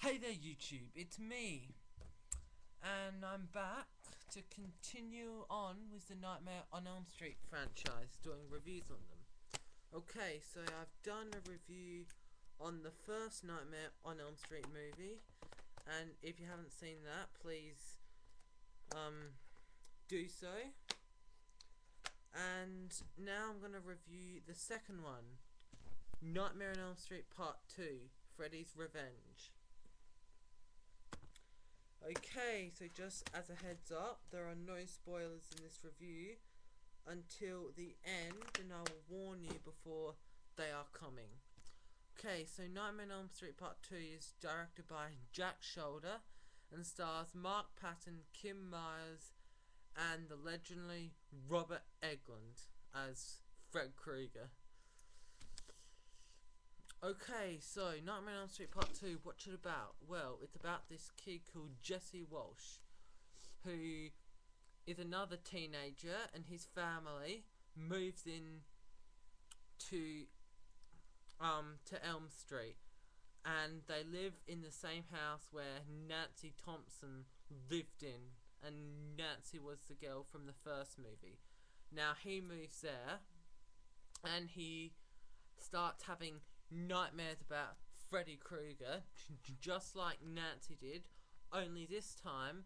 Hey there YouTube, it's me, and I'm back to continue on with the Nightmare on Elm Street franchise, doing reviews on them. Okay, so I've done a review on the first Nightmare on Elm Street movie, and if you haven't seen that, please do so. And now I'm going to review the second one, Nightmare on Elm Street Part 2, Freddys Revenge. Okay, so just as a heads up, there are no spoilers in this review until the end, and I will warn you before they are coming. Okay, so Nightmare on Elm Street Part 2 is directed by Jack Shoulder and stars Mark Patton, Kim Myers, and the legendary Robert Englund as Fred Krueger. Okay, so Nightmare on Elm Street Part 2, what's it about? Well, it's about this kid called Jesse Walsh, who is another teenager, and his family moves in to Elm Street, and they live in the same house where Nancy Thompson lived in, and Nancy was the girl from the first movie. Now he moves there, and he starts having nightmares about Freddy Krueger, just like Nancy did, only this time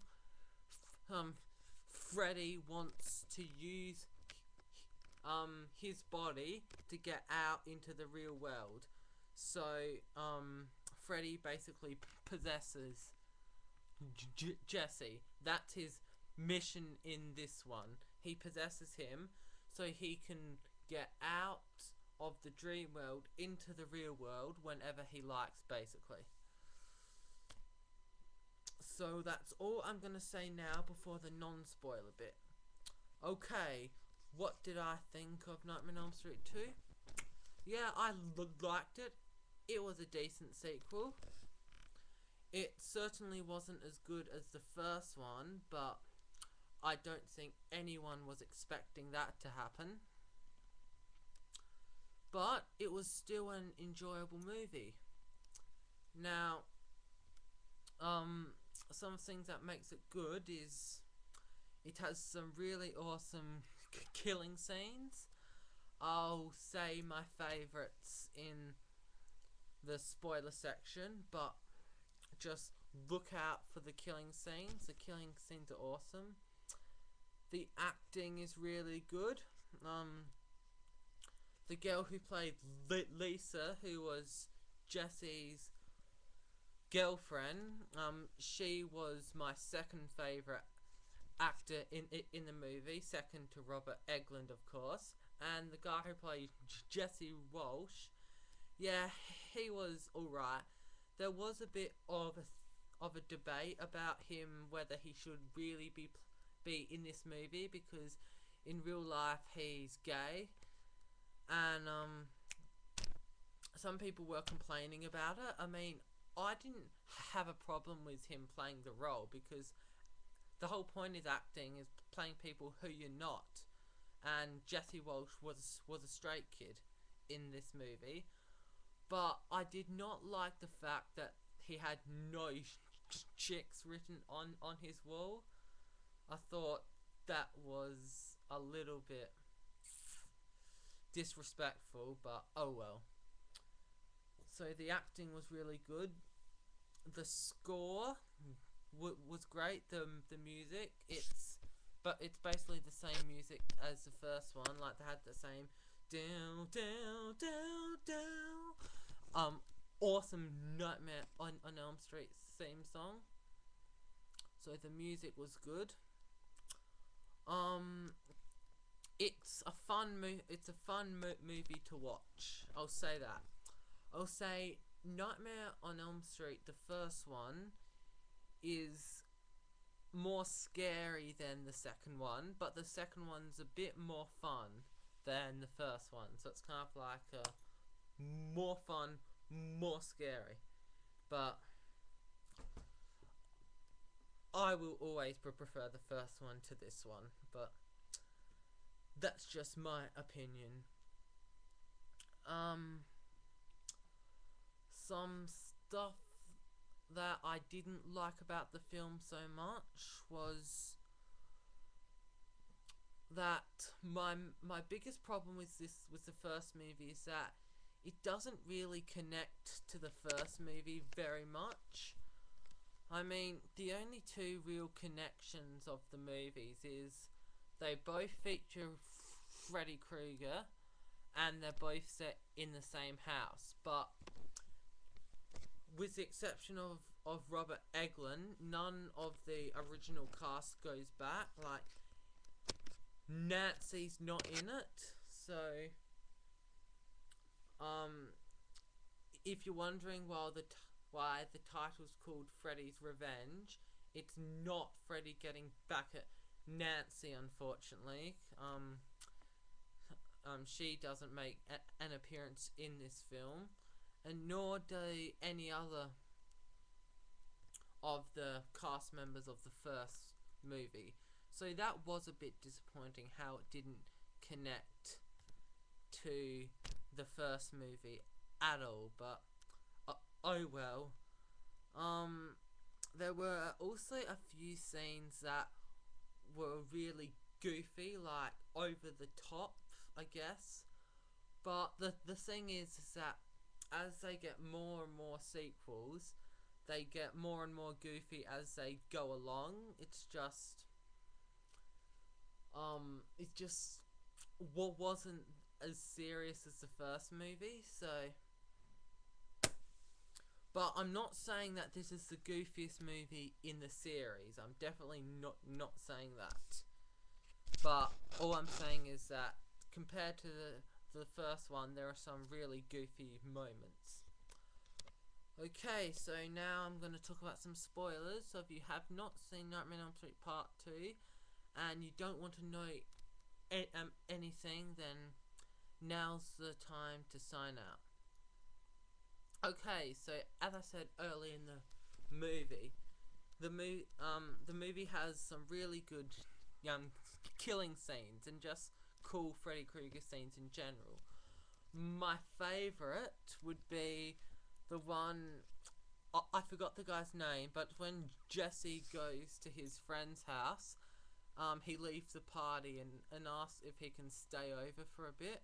Freddy wants to use his body to get out into the real world. So Freddy basically possesses Jesse. That's his mission in this one. He possesses him so he can get out of the dream world into the real world whenever he likes, basically. So that's all I'm gonna say now before the non-spoiler bit. Okay, what did I think of Nightmare on Elm Street 2? Yeah, I liked it. It was a decent sequel. It certainly wasn't as good as the first one, but I don't think anyone was expecting that to happen. But it was still an enjoyable movie. Now, some things that makes it good is it has some really awesome killing scenes. I'll say my favourites in the spoiler section, but just look out for the killing scenes. The killing scenes are awesome. The acting is really good. The girl who played Lisa, who was Jesse's girlfriend, she was my second favourite actor in the movie, second to Robert Englund, of course. And the guy who played Jesse Walsh, yeah, he was alright. There was a bit of a debate about him, whether he should really be in this movie, because in real life he's gay. And some people were complaining about it. I mean, I didn't have a problem with him playing the role, because the whole point is acting, is playing people who you're not. And Jesse Walsh was a straight kid in this movie. But I did not like the fact that he had no chicks written on his wall. I thought that was a little bit disrespectful, but oh well. So the acting was really good. The score was great. The music, it's basically the same music as the first one. Like, they had the same down down down down. Awesome Nightmare on Elm Street theme song. So the music was good. It's a fun movie to watch. I'll say that. I'll say Nightmare on Elm Street, the first one, is more scary than the second one, but the second one's a bit more fun than the first one. So it's kind of like more fun, more scary. But I will always prefer the first one to this one, but that's just my opinion. Some stuff that I didn't like about the film so much was that my biggest problem with the first movie is that it doesn't really connect to the first movie very much. I mean, the only two real connections of the movies is they both feature Freddy Krueger and they're both set in the same house. But with the exception of Robert Englund, none of the original cast goes back. Like, Nancy's not in it. So, if you're wondering why the title's called Freddys Revenge, it's not Freddy getting back at Nancy, unfortunately. She doesn't make an appearance in this film, and nor do any other of the cast members of the first movie. So that was a bit disappointing how it didn't connect to the first movie at all, but oh well. There were also a few scenes that were really goofy, like over the top, I guess. But the thing is that as they get more and more sequels, they get more and more goofy as they go along. It's just what wasn't as serious as the first movie, so. But I'm not saying that this is the goofiest movie in the series. I'm definitely not saying that. But all I'm saying is that compared to the first one, there are some really goofy moments. Okay, so now I'm going to talk about some spoilers. So if you have not seen Nightmare on Elm Street Part 2 and you don't want to know anything, then now's the time to sign out. Okay, so as I said earlier in the movie, the movie has some really good killing scenes and just cool Freddy Krueger scenes in general. My favourite would be the one, I forgot the guy's name, but when Jesse goes to his friend's house, he leaves the party and asks if he can stay over for a bit.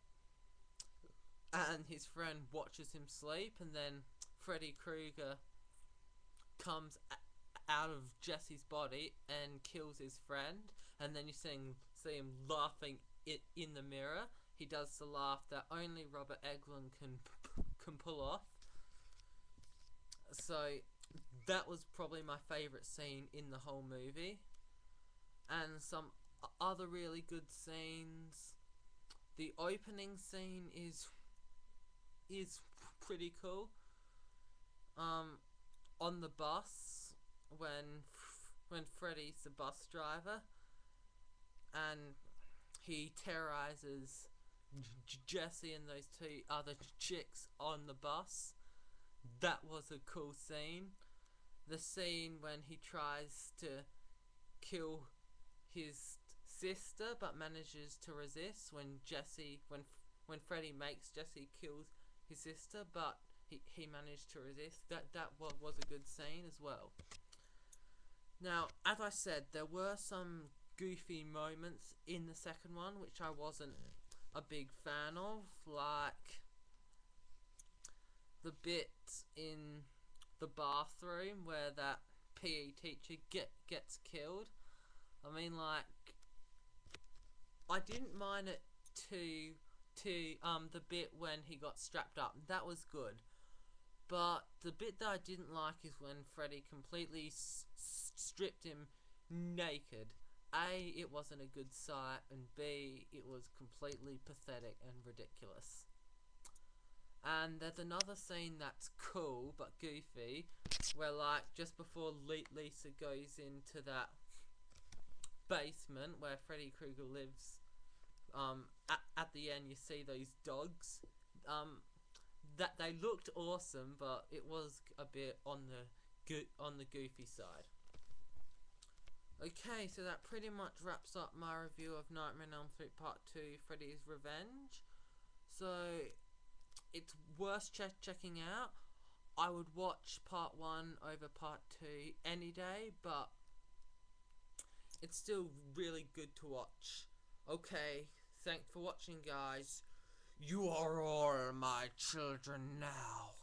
And his friend watches him sleep, and then Freddy Krueger comes out of Jesse's body and kills his friend, and then you see him laughing in the mirror. He does the laugh that only Robert Englund can pull off. So that was probably my favourite scene in the whole movie. And some other really good scenes. The opening scene is pretty cool. On the bus when Freddy's the bus driver and he terrorizes Jesse and those two other chicks on the bus. That was a cool scene. The scene when he tries to kill his sister but manages to resist when Freddy makes Jesse kill his sister, but he managed to resist. That was a good scene as well. Now, as I said, there were some goofy moments in the second one which I wasn't a big fan of, like the bit in the bathroom where that PE teacher gets killed. I mean, like, I didn't mind it to the bit when he got strapped up. That was good. But the bit that I didn't like is when Freddy completely stripped him naked. A, it wasn't a good sight, and B, it was completely pathetic and ridiculous. And there's another scene that's cool but goofy, where, like, just before Lisa goes into that basement where Freddy Krueger lives, at the end you see those dogs. That they looked awesome, but it was a bit on the goofy side. Okay, so that pretty much wraps up my review of Nightmare on Elm Street Part 2, Freddys Revenge. So it's worth checking out. I would watch part 1 over part 2 any day, but it's still really good to watch. Okay, thanks for watching, guys. You are all my children now.